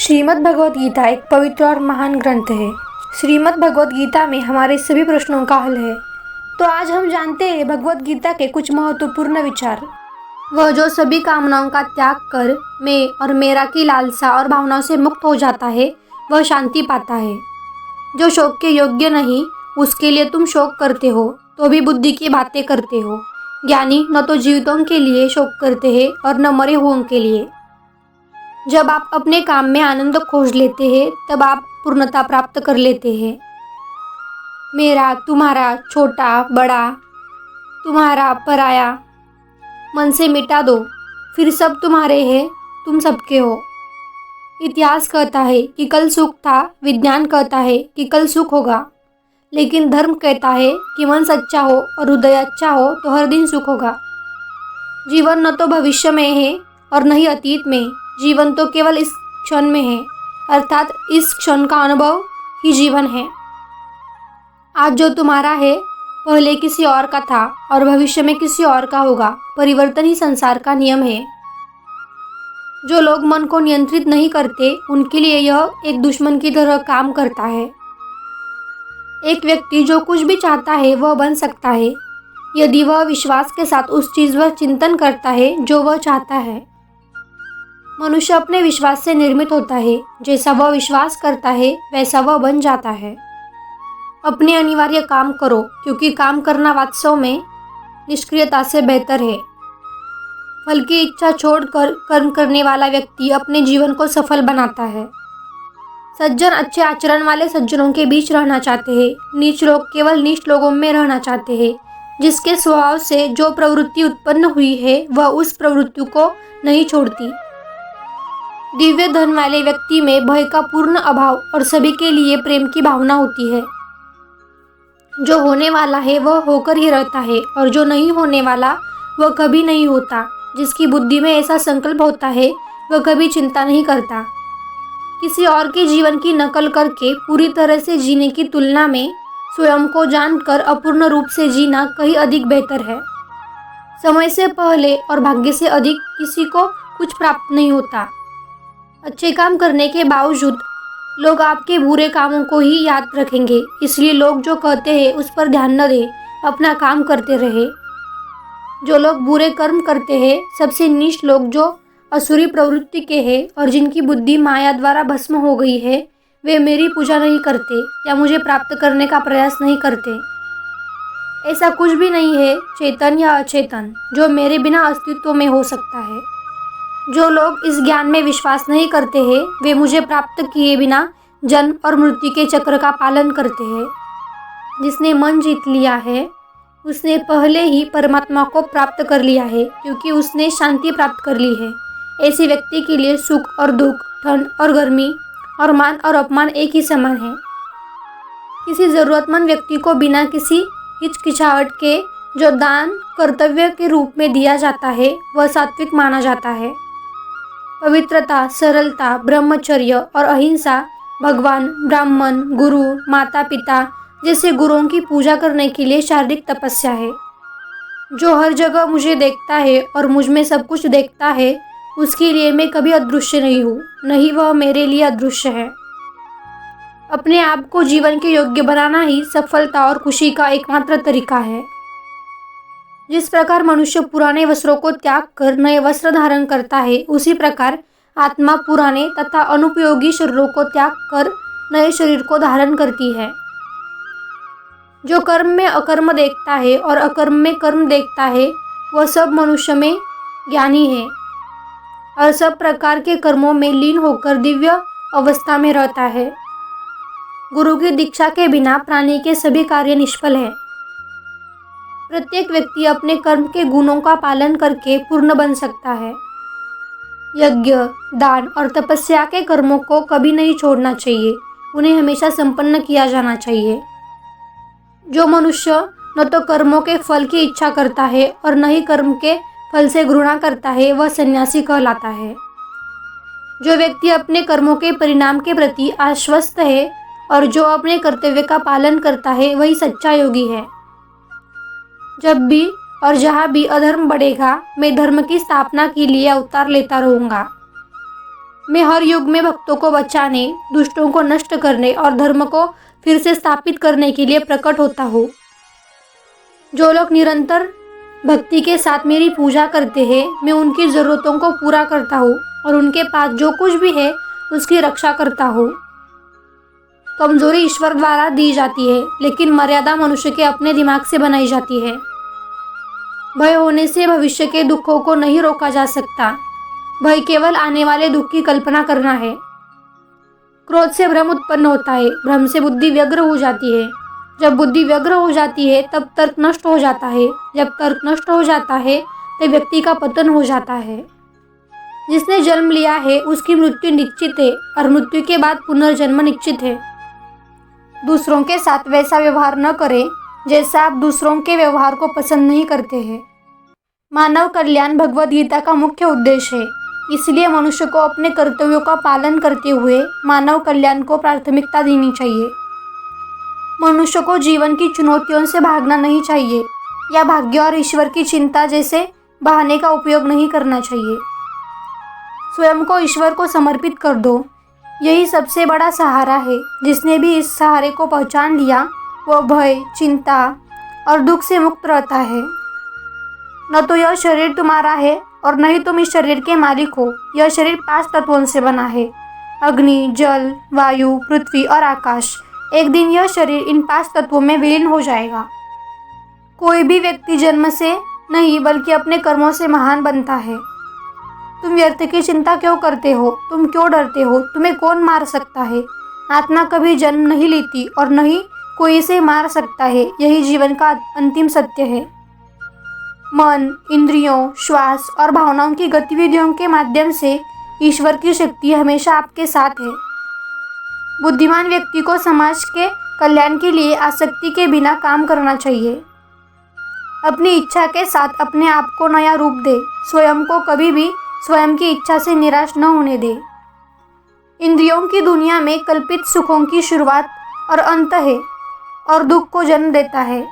श्रीमद् भगवद गीता एक पवित्र और महान ग्रंथ है। श्रीमद् भगवद गीता में हमारे सभी प्रश्नों का हल है। तो आज हम जानते हैं भगवद गीता के कुछ महत्वपूर्ण विचार। वह जो सभी कामनाओं का त्याग कर मैं और मेरा की लालसा और भावनाओं से मुक्त हो जाता है, वह शांति पाता है। जो शोक के योग्य नहीं, उसके लिए तुम शोक करते हो तो भी बुद्धि की बातें करते हो। ज्ञानी न तो जीवितों के लिए शोक करते हैं और न मरे हुओं के लिए। जब आप अपने काम में आनंद खोज लेते हैं, तब आप पूर्णता प्राप्त कर लेते हैं। मेरा, तुम्हारा, छोटा, बड़ा, तुम्हारा, पराया मन से मिटा दो, फिर सब तुम्हारे हैं, तुम सबके हो। इतिहास कहता है कि कल सुख था, विज्ञान कहता है कि कल सुख होगा, लेकिन धर्म कहता है कि मन सच्चा हो और हृदय अच्छा हो तो हर दिन सुख होगा। जीवन न तो भविष्य में है और न ही अतीत में, जीवन तो केवल इस क्षण में है, अर्थात इस क्षण का अनुभव ही जीवन है। आज जो तुम्हारा है पहले किसी और का था और भविष्य में किसी और का होगा। परिवर्तन ही संसार का नियम है। जो लोग मन को नियंत्रित नहीं करते, उनके लिए यह एक दुश्मन की तरह काम करता है। एक व्यक्ति जो कुछ भी चाहता है वह बन सकता है, यदि वह विश्वास के साथ उस चीज़ पर चिंतन करता है जो वह चाहता है। मनुष्य अपने विश्वास से निर्मित होता है। जैसा वह विश्वास करता है वैसा वह बन जाता है। अपने अनिवार्य काम करो, क्योंकि काम करना वास्तव में निष्क्रियता से बेहतर है। फल की इच्छा छोड़कर कर्म करने वाला व्यक्ति अपने जीवन को सफल बनाता है। सज्जन अच्छे आचरण वाले सज्जनों के बीच रहना चाहते हैं। नीच लोग केवल नीच लोगों में रहना चाहते हैं। जिसके स्वभाव से जो प्रवृत्ति उत्पन्न हुई है वह उस प्रवृत्ति को नहीं छोड़ती। दिव्य धन वाले व्यक्ति में भय का पूर्ण अभाव और सभी के लिए प्रेम की भावना होती है। जो होने वाला है वह होकर ही रहता है और जो नहीं होने वाला वह कभी नहीं होता। जिसकी बुद्धि में ऐसा संकल्प होता है वह कभी चिंता नहीं करता। किसी और के जीवन की नकल करके पूरी तरह से जीने की तुलना में स्वयं को जानकर अपूर्ण रूप से जीना कहीं अधिक बेहतर है। समय से पहले और भाग्य से अधिक किसी को कुछ प्राप्त नहीं होता। अच्छे काम करने के बावजूद लोग आपके बुरे कामों को ही याद रखेंगे। इसलिए लोग जो कहते हैं उस पर ध्यान न दें, अपना काम करते रहे। जो लोग बुरे कर्म करते हैं, सबसे नीच लोग जो असुरी प्रवृत्ति के हैं और जिनकी बुद्धि माया द्वारा भस्म हो गई है, वे मेरी पूजा नहीं करते या मुझे प्राप्त करने का प्रयास नहीं करते। ऐसा कुछ भी नहीं है, चेतन या अचेतन, जो मेरे बिना अस्तित्व में हो सकता है। जो लोग इस ज्ञान में विश्वास नहीं करते हैं, वे मुझे प्राप्त किए बिना जन्म और मृत्यु के चक्र का पालन करते हैं। जिसने मन जीत लिया है, उसने पहले ही परमात्मा को प्राप्त कर लिया है, क्योंकि उसने शांति प्राप्त कर ली है। ऐसे व्यक्ति के लिए सुख और दुख, ठंड और गर्मी और मान और अपमान एक ही समान है। किसी ज़रूरतमंद व्यक्ति को बिना किसी हिचकिचाहट के जो दान कर्तव्य के रूप में दिया जाता है, वह सात्विक माना जाता है। पवित्रता, सरलता, ब्रह्मचर्य और अहिंसा भगवान, ब्राह्मण, गुरु, माता पिता जैसे गुरुओं की पूजा करने के लिए शारीरिक तपस्या है। जो हर जगह मुझे देखता है और मुझ में सब कुछ देखता है, उसके लिए मैं कभी अदृश्य नहीं हूँ, नहीं वह मेरे लिए अदृश्य है। अपने आप को जीवन के योग्य बनाना ही सफलता और खुशी का एकमात्र तरीका है। जिस प्रकार मनुष्य पुराने वस्त्रों को त्याग कर नए वस्त्र धारण करता है, उसी प्रकार आत्मा पुराने तथा अनुपयोगी शरीरों को त्याग कर नए शरीर को धारण करती है। जो कर्म में अकर्म देखता है और अकर्म में कर्म देखता है, वह सब मनुष्य में ज्ञानी है और सब प्रकार के कर्मों में लीन होकर दिव्य अवस्था में रहता है। गुरु की दीक्षा के बिना प्राणी के सभी कार्य निष्फल है। प्रत्येक व्यक्ति अपने कर्म के गुणों का पालन करके पूर्ण बन सकता है। यज्ञ, दान और तपस्या के कर्मों को कभी नहीं छोड़ना चाहिए, उन्हें हमेशा संपन्न किया जाना चाहिए। जो मनुष्य न तो कर्मों के फल की इच्छा करता है और न ही कर्म के फल से घृणा करता है, वह सन्यासी कहलाता है। जो व्यक्ति अपने कर्मों के परिणाम के प्रति आश्वस्त है और जो अपने कर्तव्य का पालन करता है, वही सच्चा योगी है। जब भी और जहाँ भी अधर्म बढ़ेगा, मैं धर्म की स्थापना के लिए अवतार लेता रहूँगा। मैं हर युग में भक्तों को बचाने, दुष्टों को नष्ट करने और धर्म को फिर से स्थापित करने के लिए प्रकट होता हूँ। जो लोग निरंतर भक्ति के साथ मेरी पूजा करते हैं, मैं उनकी ज़रूरतों को पूरा करता हूँ और उनके पास जो कुछ भी है उसकी रक्षा करता हूँ। कमजोरी ईश्वर द्वारा दी जाती है, लेकिन मर्यादा मनुष्य के अपने दिमाग से बनाई जाती है। भय होने से भविष्य के दुखों को नहीं रोका जा सकता। भय केवल आने वाले दुख की कल्पना करना है। क्रोध से भ्रम उत्पन्न होता है, भ्रम से बुद्धि व्यग्र हो जाती है। जब बुद्धि व्यग्र हो जाती है तब तर्क नष्ट हो जाता है। जब तर्क नष्ट हो जाता है तब व्यक्ति का पतन हो जाता है। जिसने जन्म लिया है उसकी मृत्यु निश्चित है और मृत्यु के बाद पुनर्जन्म निश्चित है। दूसरों के साथ वैसा व्यवहार न करें जैसा आप दूसरों के व्यवहार को पसंद नहीं करते हैं। मानव कल्याण भगवद गीता का मुख्य उद्देश्य है, इसलिए मनुष्य को अपने कर्तव्यों का पालन करते हुए मानव कल्याण को प्राथमिकता देनी चाहिए। मनुष्य को जीवन की चुनौतियों से भागना नहीं चाहिए या भाग्य और ईश्वर की चिंता जैसे बहाने का उपयोग नहीं करना चाहिए। स्वयं को ईश्वर को समर्पित कर दो, यही सबसे बड़ा सहारा है। जिसने भी इस सहारे को पहचान लिया वह भय, चिंता और दुख से मुक्त रहता है। न तो यह शरीर तुम्हारा है और न ही तुम इस शरीर के मालिक हो। यह शरीर 5 तत्वों से बना है, अग्नि, जल, वायु, पृथ्वी और आकाश। एक दिन यह शरीर इन 5 तत्वों में विलीन हो जाएगा। कोई भी व्यक्ति जन्म से नहीं बल्कि अपने कर्मों से महान बनता है। तुम व्यर्थ की चिंता क्यों करते हो? तुम क्यों डरते हो? तुम्हें कौन मार सकता है? आत्मा कभी जन्म नहीं लेती और न ही कोई इसे मार सकता है। यही जीवन का अंतिम सत्य है। मन, इंद्रियों, श्वास और भावनाओं की गतिविधियों के माध्यम से ईश्वर की शक्ति हमेशा आपके साथ है। बुद्धिमान व्यक्ति को समाज के कल्याण के लिए आसक्ति के बिना काम करना चाहिए। अपनी इच्छा के साथ अपने आप को नया रूप दे। स्वयं को कभी भी स्वयं की इच्छा से निराश न होने दे। इंद्रियों की दुनिया में कल्पित सुखों की शुरुआत और अंत है और दुख को जन्म देता है।